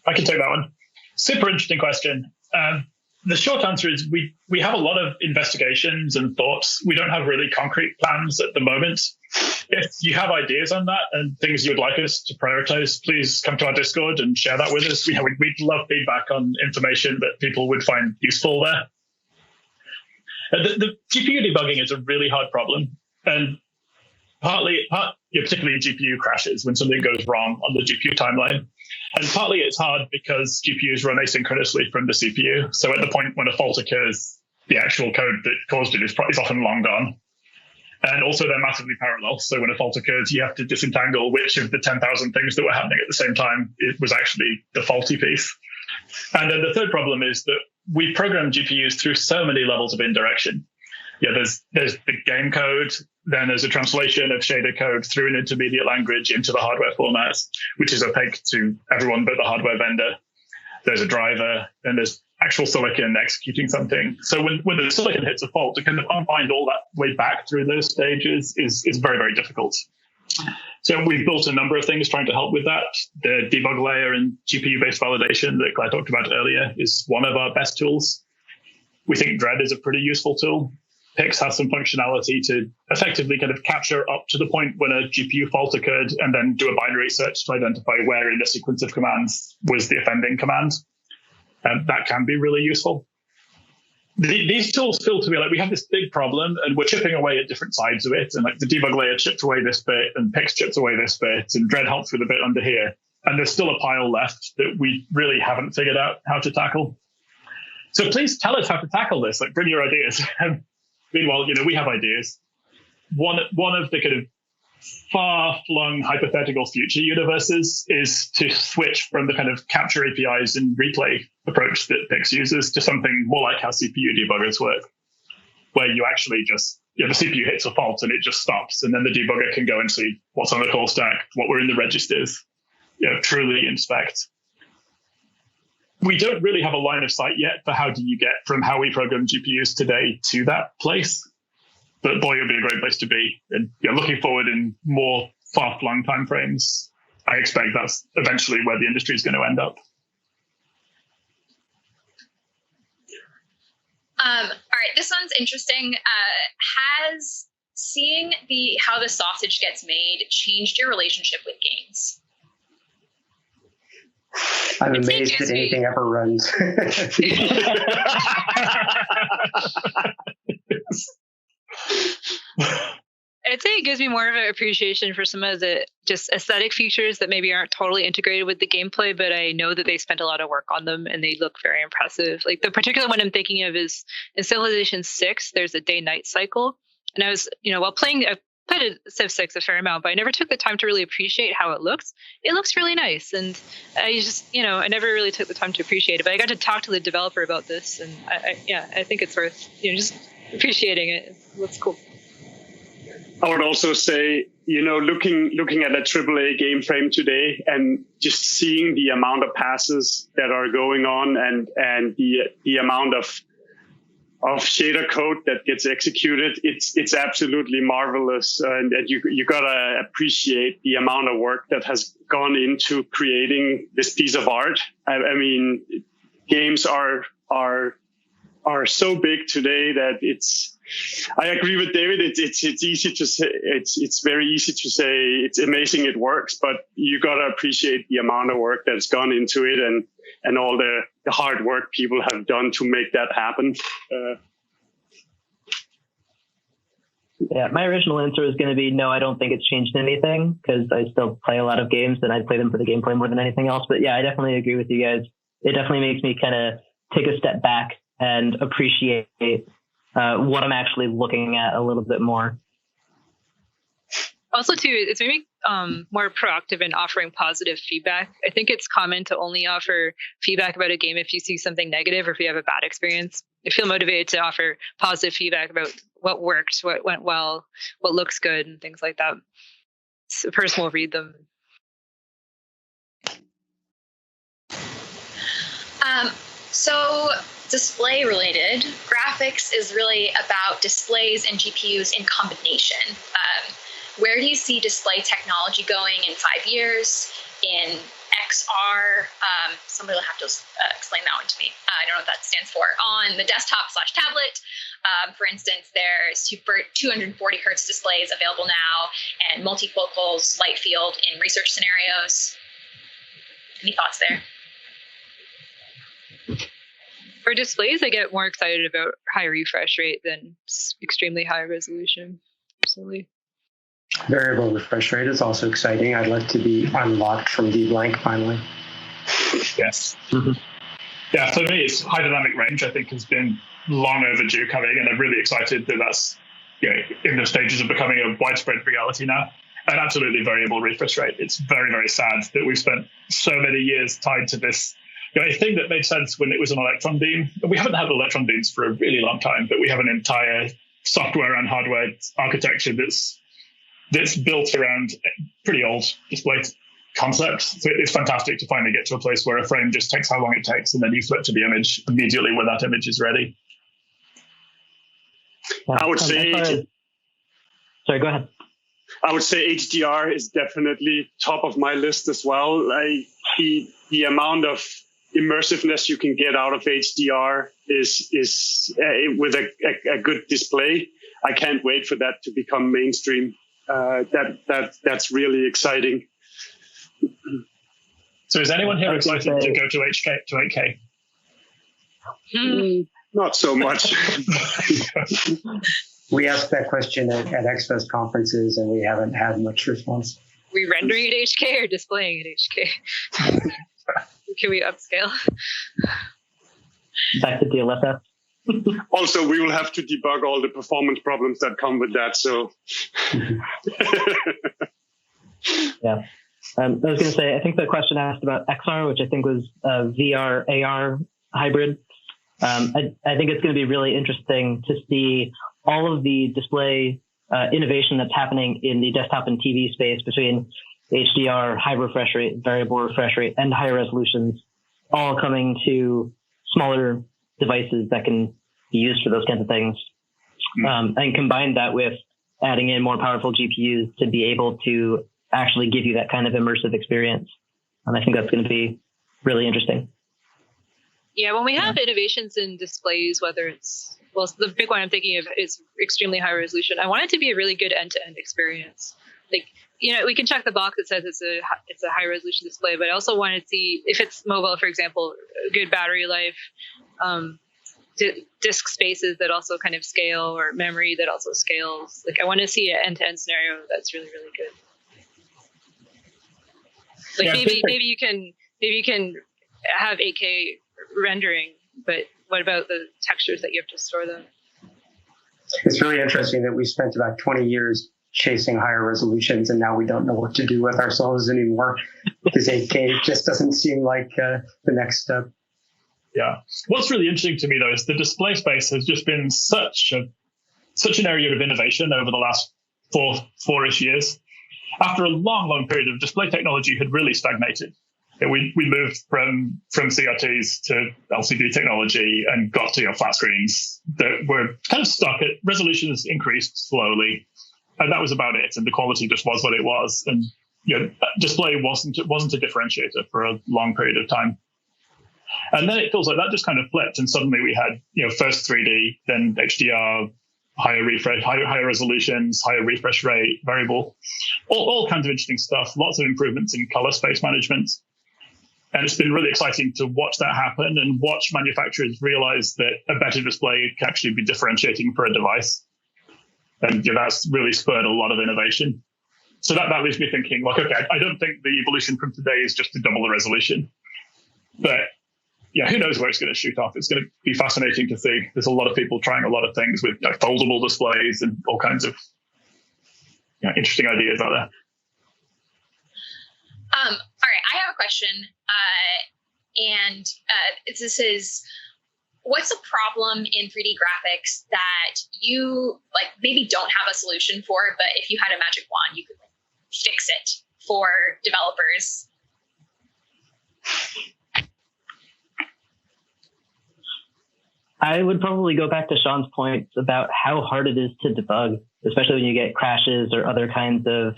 I can take that one. Super interesting question. The short answer is we have a lot of investigations and thoughts. We don't have really concrete plans at the moment. If you have ideas on that and things you would like us to prioritize, please come to our Discord and share that with us. We'd love feedback on information that people would find useful there. The GPU debugging is a really hard problem, and particularly GPU crashes when something goes wrong on the GPU timeline. And partly it's hard because GPUs run asynchronously from the CPU. So at the point when a fault occurs, the actual code that caused it is often long gone. And also they're massively parallel. So when a fault occurs, you have to disentangle which of the 10,000 things that were happening at the same time it was actually the faulty piece. And then the third problem is that we program GPUs through so many levels of indirection. Yeah, there's the game code, then there's a translation of shader code through an intermediate language into the hardware format, which is opaque to everyone but the hardware vendor. There's a driver, then there's actual silicon executing something. So when the silicon hits a fault, to kind of unwind all that way back through those stages is very, very difficult. So we've built a number of things trying to help with that. The debug layer and GPU-based validation that Claire talked about earlier is one of our best tools. We think Dread is a pretty useful tool. PIX has some functionality to effectively kind of capture up to the point when a GPU fault occurred and then do a binary search to identify where in the sequence of commands was the offending command. And that can be really useful. These tools feel to me like we have this big problem and we're chipping away at different sides of it. And like the debug layer chipped away this bit and PIX chipped away this bit and Dread helps with a bit under here. And there's still a pile left that we really haven't figured out how to tackle. So please tell us how to tackle this. Like, bring your ideas. Meanwhile, we have ideas. One of the kind of far-flung hypothetical future universes is to switch from the kind of capture APIs and replay approach that PIX uses to something more like how CPU debuggers work, where you actually just, the CPU hits a fault and it just stops, and then the debugger can go and see what's on the call stack, what were in the registers, truly inspect. We don't really have a line of sight yet for how do you get from how we program GPUs today to that place. But boy, it would be a great place to be. And looking forward in more far-flung timeframes, I expect that's eventually where the industry is going to end up. All right, this one's interesting. Has seeing how the sausage gets made changed your relationship with games? I'm amazed that anything ever runs. I'd say it gives me more of an appreciation for some of the just aesthetic features that maybe aren't totally integrated with the gameplay, but I know that they spent a lot of work on them and they look very impressive. Like the particular one I'm thinking of is in Civilization 6, there's a day-night cycle. And I was, while playing played Civ 6 a fair amount, but I never took the time to really appreciate how it looks. It looks really nice, and I just, I never really took the time to appreciate it. But I got to talk to the developer about this, and I think it's worth just appreciating it. It looks cool. I would also say, looking at a AAA game frame today and just seeing the amount of passes that are going on and the amount of shader code that gets executed, it's absolutely marvelous. And you gotta appreciate the amount of work that has gone into creating this piece of art. I mean, games are so big today that I agree with David. It's easy to say. It's very easy to say it's amazing it works, but you gotta appreciate the amount of work that's gone into it and all the hard work people have done to make that happen. Yeah, my original answer is going to be no. I don't think it's changed anything because I still play a lot of games and I play them for the gameplay more than anything else. But yeah, I definitely agree with you guys. It definitely makes me kind of take a step back and appreciate what I'm actually looking at a little bit more. Also, too, it's maybe more proactive in offering positive feedback. I think it's common to only offer feedback about a game if you see something negative or if you have a bad experience. I feel motivated to offer positive feedback about what worked, what went well, what looks good, and things like that. So a person will read them. So display related, graphics is really about displays and GPUs in combination. Where do you see display technology going in 5 years? In XR, somebody will have to explain that one to me. I don't know what that stands for. On the desktop/tablet, for instance, there's 240 hertz displays available now and multifocals, light field in research scenarios. Any thoughts there? For displays, I get more excited about high refresh rate than extremely high resolution. Absolutely. Variable refresh rate is also exciting. I'd like to be unlocked from DBlank finally. Yes. Mm-hmm. Yeah, for me, it's high dynamic range, I think, has been long overdue coming, and I'm really excited that that's in the stages of becoming a widespread reality now. And absolutely variable refresh rate. It's very, very sad that we've spent so many years tied to this a thing that made sense when it was an electron beam. We haven't had electron beams for a really long time, but we have an entire software and hardware architecture that's built around pretty old display concepts. So it's fantastic to finally get to a place where a frame just takes how long it takes, and then you flip to the image immediately when that image is ready. I would say... Sorry, go ahead. I would say HDR is definitely top of my list as well. The amount of immersiveness you can get out of HDR is with a good display. I can't wait for that to become mainstream. That's really exciting. So is anyone here excited to go to 8K? Not so much. We asked that question at XFest conferences, and we haven't had much response. Are we rendering at HK or displaying at HK? Can we upscale? Back to DLSS. Also, we will have to debug all the performance problems that come with that. So, yeah. I was going to say, I think the question asked about XR, which I think was VR AR hybrid. I think it's going to be really interesting to see all of the display innovation that's happening in the desktop and TV space between HDR, high refresh rate, variable refresh rate, and higher resolutions, all coming to smaller devices that can be used for those kinds of things. And combine that with adding in more powerful GPUs to be able to actually give you that kind of immersive experience. And I think that's going to be really interesting. Yeah, when we have innovations in displays, whether it's, well, the big one I'm thinking of is extremely high resolution. I want it to be a really good end-to-end experience. Like, we can check the box that says it's a high resolution display, but I also want to see, if it's mobile, for example, good battery life, disk spaces that also kind of scale, or memory that also scales. Like, I want to see an end-to-end scenario that's really, really good. Like, yeah, maybe you can have 8K rendering, but what about the textures that you have to store them? It's really interesting that we spent about 20 years chasing higher resolutions, and now we don't know what to do with ourselves anymore because 8K just doesn't seem like the next step. Yeah. What's really interesting to me, though, is the display space has just been such an area of innovation over the last four-ish years. After a long period of display technology had really stagnated. We moved from CRTs to LCD technology and got to flat screens that were kind of stuck at resolutions increased slowly. And that was about it. And the quality just was what it was. And display wasn't a differentiator for a long period of time. And then it feels like that just kind of flipped. And suddenly we had, first 3D, then HDR, higher refresh, higher resolutions, higher refresh rate, variable, all kinds of interesting stuff. Lots of improvements in color space management. And it's been really exciting to watch that happen and watch manufacturers realize that a better display can actually be differentiating for a device. And that's really spurred a lot of innovation. So that leaves me thinking, okay, I don't think the evolution from today is just to double the resolution. But who knows where it's going to shoot off. It's going to be fascinating to see. There's a lot of people trying a lot of things with foldable displays and all kinds of interesting ideas out there. All right, I have a question. This is, what's a problem in 3D graphics that you maybe don't have a solution for, but if you had a magic wand, you could fix it for developers? I would probably go back to Shawn's points about how hard it is to debug, especially when you get crashes or other kinds of,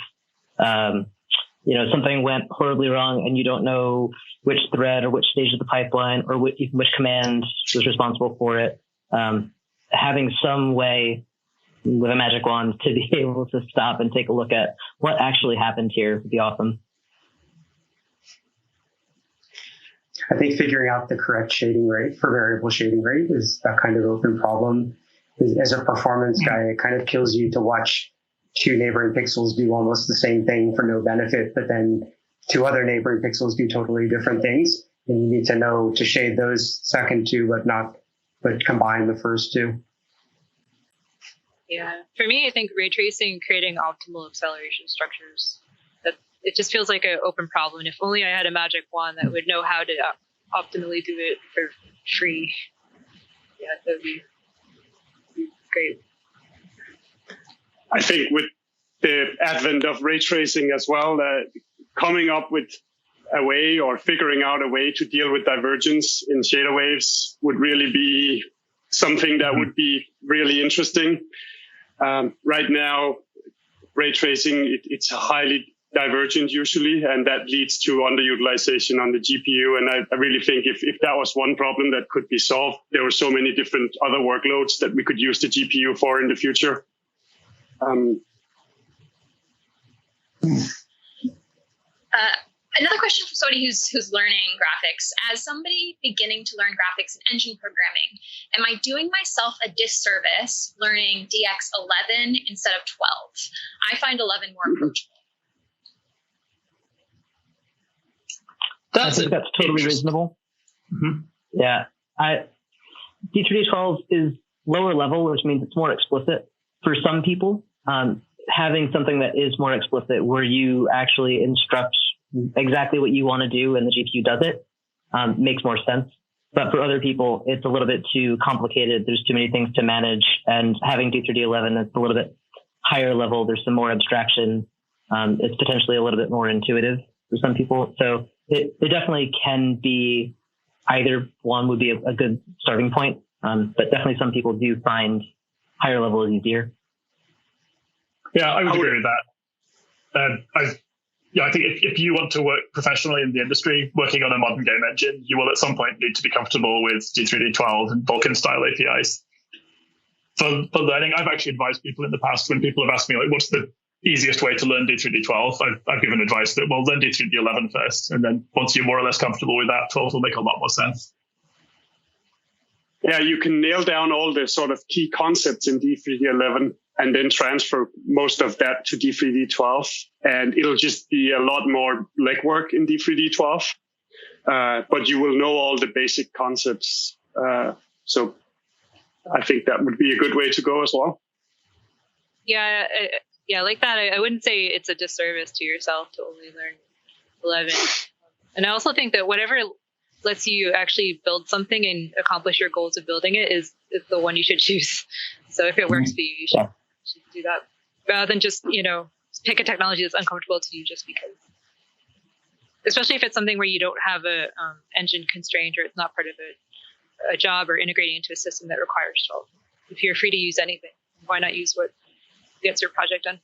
something went horribly wrong and you don't know which thread or which stage of the pipeline or which command was responsible for it. Having some way with a magic wand to be able to stop and take a look at what actually happened here would be awesome. I think figuring out the correct shading rate for variable shading rate is a kind of open problem. As a performance guy, it kind of kills you to watch two neighboring pixels do almost the same thing for no benefit, but then two other neighboring pixels do totally different things. And you need to know to shade those second two, but combine the first two. Yeah. For me, I think ray tracing, creating optimal acceleration structures. It just feels like an open problem. If only I had a magic wand that would know how to optimally do it for free. Yeah, that would be great. I think with the advent of ray tracing as well, coming up with a way or figuring out a way to deal with divergence in shader waves would really be something that would be really interesting. Right now, ray tracing, it's highly divergent usually, and that leads to underutilization on the GPU. And I really think if that was one problem that could be solved, there were so many different other workloads that we could use the GPU for in the future. Another question from somebody who's learning graphics. As somebody beginning to learn graphics and engine programming, am I doing myself a disservice learning DX11 instead of 12? I find 11 more approachable. I think that's totally reasonable. Mm-hmm. Yeah. D3D12 is lower level, which means it's more explicit for some people. Having something that is more explicit where you actually instruct exactly what you want to do and the GPU does it makes more sense. But for other people, it's a little bit too complicated. There's too many things to manage. And having D3D11 that's a little bit higher level, there's some more abstraction. It's potentially a little bit more intuitive for some people. So it definitely can be either one would be a good starting point. But definitely some people do find higher level is easier. Yeah, I would agree with that. I think if you want to work professionally in the industry, working on a modern game engine, you will at some point need to be comfortable with D3D12 and Vulkan style APIs. For learning, I've actually advised people in the past when people have asked me, what's the easiest way to learn D3D12? I've given advice that, learn D3D11 first. And then once you're more or less comfortable with that, 12 will make a lot more sense. Yeah, you can nail down all the sort of key concepts in D3D11 and then transfer most of that to D3D12. And it'll just be a lot more legwork in D3D12. But you will know all the basic concepts. So I think that would be a good way to go as well. Yeah, Yeah, like that. I wouldn't say it's a disservice to yourself to only learn 11. And I also think that whatever lets you actually build something and accomplish your goals of building it is the one you should choose. So if it works for you, you should do that rather than just, pick a technology that's uncomfortable to you just because. Especially if it's something where you don't have a engine constraint or it's not part of a job or integrating into a system that requires 12. If you're free to use anything, why not use what gets your project done?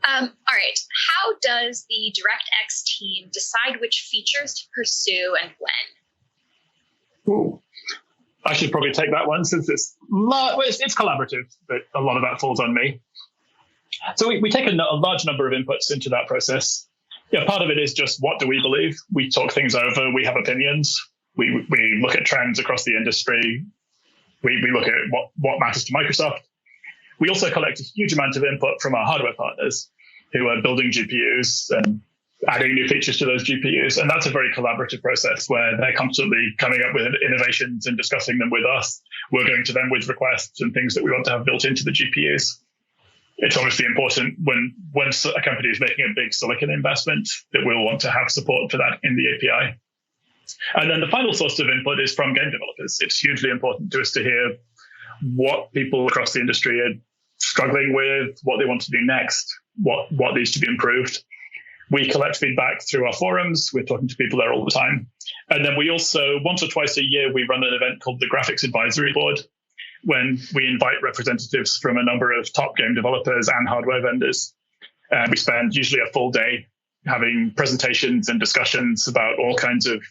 All right. How does the Directx team decide which features to pursue and when? Ooh. I should probably take that one since it's collaborative, but a lot of that falls on me. So we take a large number of inputs into that process. Yeah, part of it is just what do we believe? We talk things over. We have opinions. We look at trends across the industry. We look at what matters to Microsoft. We also collect a huge amount of input from our hardware partners who are building GPUs and adding new features to those GPUs. And that's a very collaborative process where they're constantly coming up with innovations and discussing them with us. We're going to them with requests and things that we want to have built into the GPUs. It's obviously important when a company is making a big silicon investment that we'll want to have support for that in the API. And then the final source of input is from game developers. It's hugely important to us to hear what people across the industry are struggling with, what they want to do next, what needs to be improved. We collect feedback through our forums. We're talking to people there all the time. And then we also, once or twice a year, we run an event called the Graphics Advisory Board, when we invite representatives from a number of top game developers and hardware vendors. And we spend usually a full day having presentations and discussions about all kinds of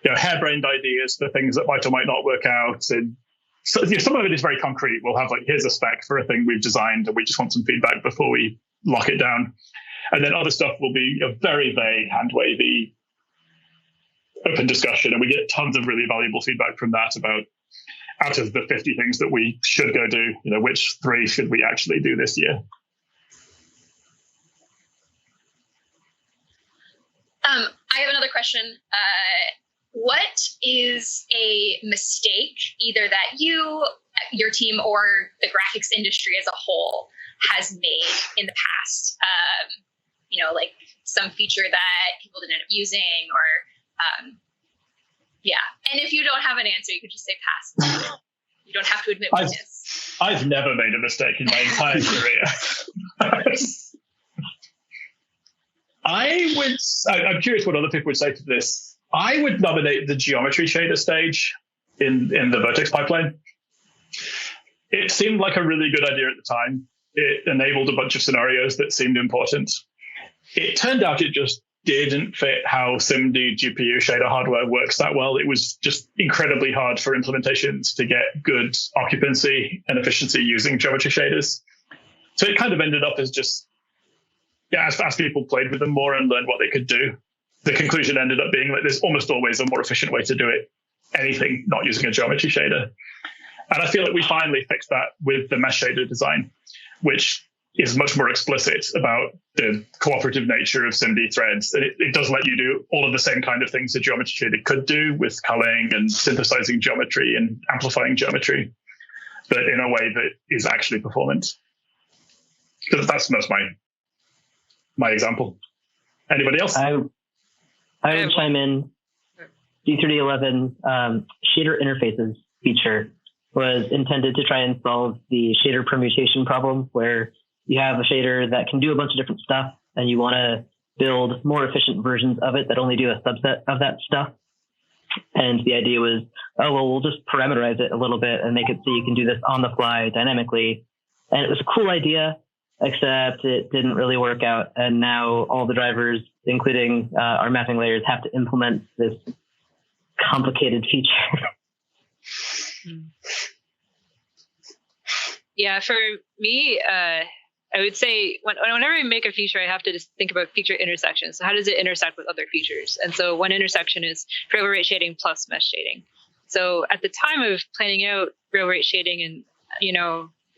harebrained ideas for things that might or might not work out. And so some of it is very concrete. We'll have here's a spec for a thing we've designed and we just want some feedback before we lock it down. And then other stuff will be a very vague, hand-wavy, open discussion. And we get tons of really valuable feedback from that about, out of the 50 things that we should go do, which 3 should we actually do this year? I have another question. What is a mistake either that you, your team, or the graphics industry as a whole has made in the past? Like some feature that people didn't end up using or, And if you don't have an answer, you could just say pass. You don't have to admit weakness. I've never made a mistake in my entire career. I'm curious what other people would say to this. I would nominate the geometry shader stage in the Vertex pipeline. It seemed like a really good idea at the time. It enabled a bunch of scenarios that seemed important. It turned out it just didn't fit how SIMD GPU shader hardware works that well. It was just incredibly hard for implementations to get good occupancy and efficiency using geometry shaders. So it kind of ended up as just, as people played with them more and learned what they could do, the conclusion ended up being that there's almost always a more efficient way to do it, anything not using a geometry shader. And I feel like we finally fixed that with the mesh shader design, which is much more explicit about the cooperative nature of SIMD threads. And it does let you do all of the same kind of things a geometry shader could do with culling and synthesizing geometry and amplifying geometry, but in a way that is actually performant. So that's my example. Anybody else? I would chime in. D3D11 shader interfaces feature was intended to try and solve the shader permutation problem, where you have a shader that can do a bunch of different stuff and you want to build more efficient versions of it that only do a subset of that stuff. And the idea was, we'll just parameterize it a little bit and make it so you can do this on the fly dynamically. And it was a cool idea, except it didn't really work out. And now all the drivers, including our mapping layers, have to implement this complicated feature. Yeah, for me, I would say whenever I make a feature, I have to just think about feature intersections. So how does it intersect with other features? And so one intersection is real rate shading plus mesh shading. So at the time of planning out real rate shading and,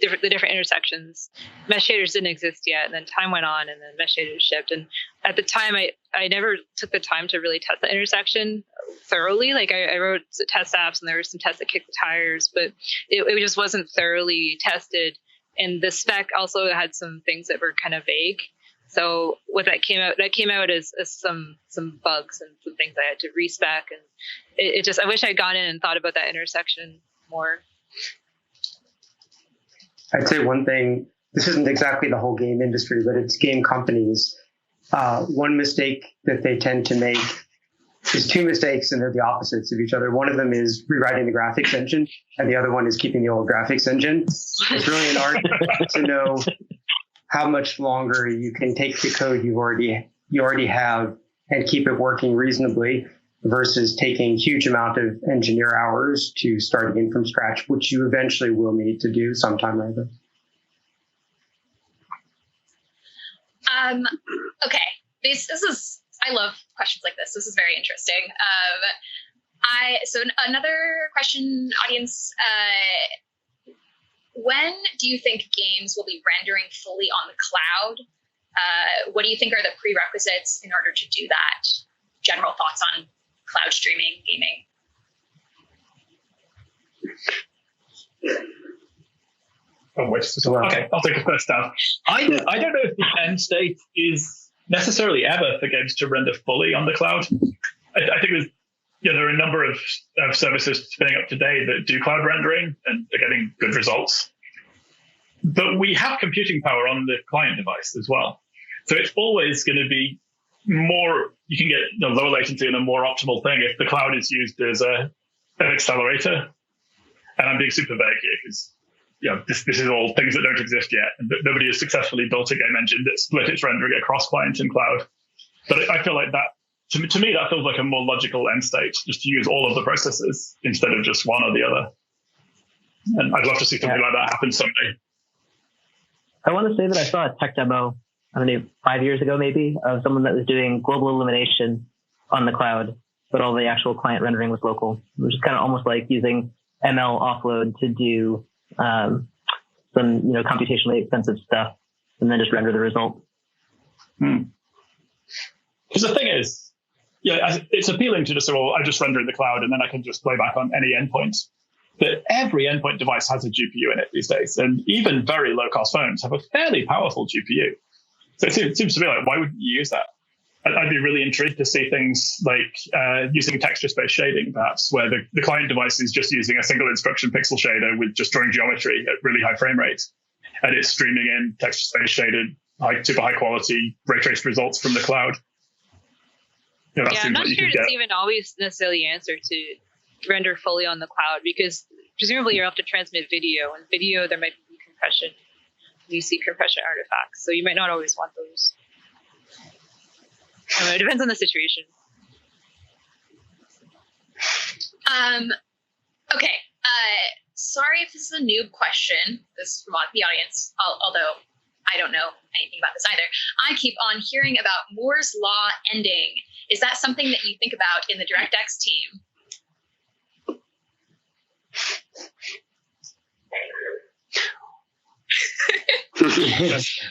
the different intersections, mesh shaders didn't exist yet. And then time went on and then mesh shaders shipped. And at the time, I never took the time to really test the intersection thoroughly. Like I wrote test apps and there were some tests that kicked the tires, but it just wasn't thoroughly tested And the spec also had some things that were kind of vague. So what that came out as some bugs and some things I had to respec. And it just, I wish I'd gone in and thought about that intersection more. I'd say one thing, this isn't exactly the whole game industry, but it's game companies. One mistake that they tend to make is two mistakes, and they're the opposites of each other. One of them is rewriting the graphics engine, and the other one is keeping the old graphics engine. It's really an art to know how much longer you can take the code you already have and keep it working reasonably versus taking huge amount of engineer hours to start again from scratch, which you eventually will need to do sometime or other. Okay, this is, I love questions like this. This is very interesting. So another question, audience, when do you think games will be rendering fully on the cloud? What do you think are the prerequisites in order to do that? General thoughts on cloud streaming gaming? Okay, I'll take a first stab. I don't know if the end state is necessarily ever for games to render fully on the cloud. I think there are a number of services spinning up today that do cloud rendering and are getting good results. But we have computing power on the client device as well. So it's always going to be more, you can get lower latency and a more optimal thing if the cloud is used as an accelerator. And I'm being super vague here because this is all things that don't exist yet. And nobody has successfully built a game engine that split its rendering across client and cloud. But I feel like that, to me, that feels like a more logical end state, just to use all of the processes instead of just one or the other. And I'd love to see something like that happen someday. I want to say that I saw a tech demo, 5 years ago maybe, of someone that was doing global illumination on the cloud, but all the actual client rendering was local, which is kind of almost like using ML offload to do some computationally expensive stuff and then just render the result. Because the thing is, it's appealing to just say, well, I just render in the cloud and then I can just play back on any endpoint. But every endpoint device has a GPU in it these days, and even very low-cost phones have a fairly powerful GPU. So it seems to me like, why wouldn't you use that? I'd be really intrigued to see things like using texture-space shading, perhaps, where the client device is just using a single instruction pixel shader with just drawing geometry at really high frame rates, and it's streaming in texture-space shaded, super high-quality ray-traced results from the cloud. I'm not sure it's even always necessarily the answer to render fully on the cloud, because presumably you have to transmit video, and video there might be compression. You see compression artifacts, so you might not always want those. It depends on the situation. Okay. Sorry if this is a noob question. This is from the audience, although I don't know anything about this either. I keep on hearing about Moore's Law ending. Is that something that you think about in the Directx team?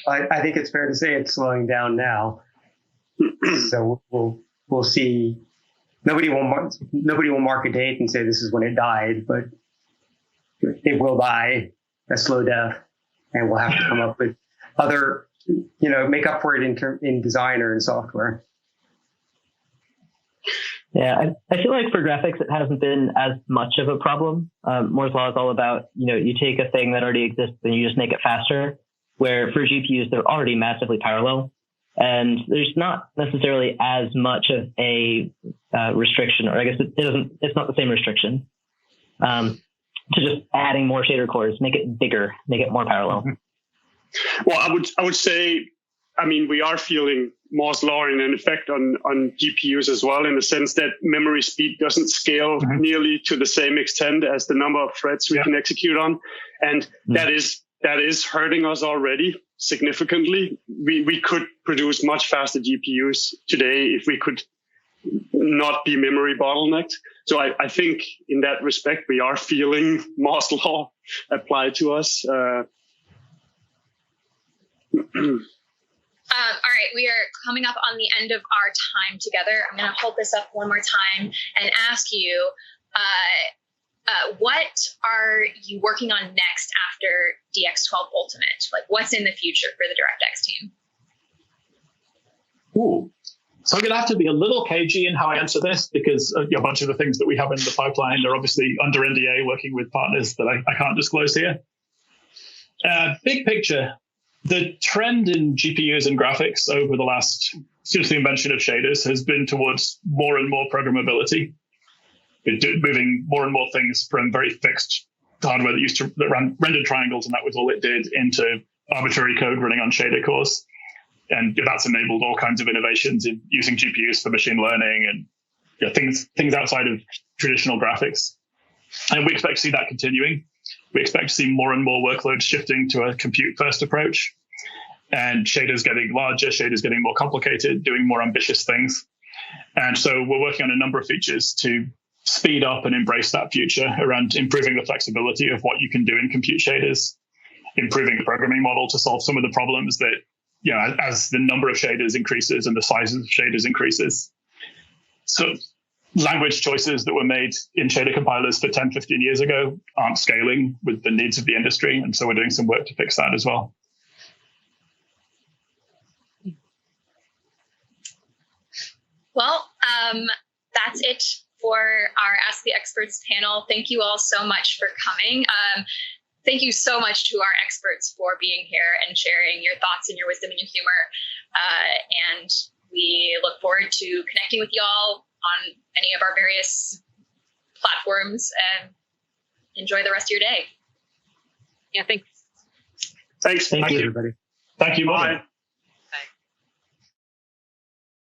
I think it's fair to say it's slowing down now. So we'll see. Nobody will mark a date and say this is when it died, but it will die a slow death, and we'll have to come up with other, make up for it in design or in software. Yeah, I feel like for graphics, it hasn't been as much of a problem. Moore's Law is all about, you take a thing that already exists and you just make it faster, where for GPUs, they're already massively parallel. And there's not necessarily as much of a restriction, or I guess it's not the same restriction, to just adding more shader cores, make it bigger, make it more parallel. Well, I would say, we are feeling Moore's Law in an effect on GPUs as well, in the sense that memory speed doesn't scale nearly to the same extent as the number of threads we can execute on. And that is hurting us already significantly. We could produce much faster GPUs today if we could not be memory bottlenecked. So I think in that respect, we are feeling Moore's Law applied to us. All right, we are coming up on the end of our time together. I'm going to hold this up one more time and ask you, What are you working on next after DX12 Ultimate? Like, what's in the future for the Directx team? Ooh. So I'm going to have to be a little cagey in how I answer this, because a bunch of the things that we have in the pipeline are obviously under NDA, working with partners that I can't disclose here. Big picture, the trend in GPUs and graphics over the last, since the invention of shaders, has been towards more and more programmability. Moving more and more things from very fixed hardware that rendered triangles, and that was all it did, into arbitrary code running on shader cores. And that's enabled all kinds of innovations in using GPUs for machine learning and things outside of traditional graphics. And we expect to see that continuing. We expect to see more and more workloads shifting to a compute-first approach, and shaders getting larger, shaders getting more complicated, doing more ambitious things. And so we're working on a number of features to speed up and embrace that future around improving the flexibility of what you can do in compute shaders, improving the programming model to solve some of the problems that, as the number of shaders increases and the sizes of shaders increases. So language choices that were made in shader compilers for 10, 15 years ago aren't scaling with the needs of the industry. And so we're doing some work to fix that as well. Well, that's it for our Ask the Experts panel. Thank you all so much for coming. Thank you so much to our experts for being here and sharing your thoughts and your wisdom and your humor. And we look forward to connecting with y'all on any of our various platforms, and enjoy the rest of your day. Yeah, thanks. Thanks. Thank you, everybody. Thank you. Bye.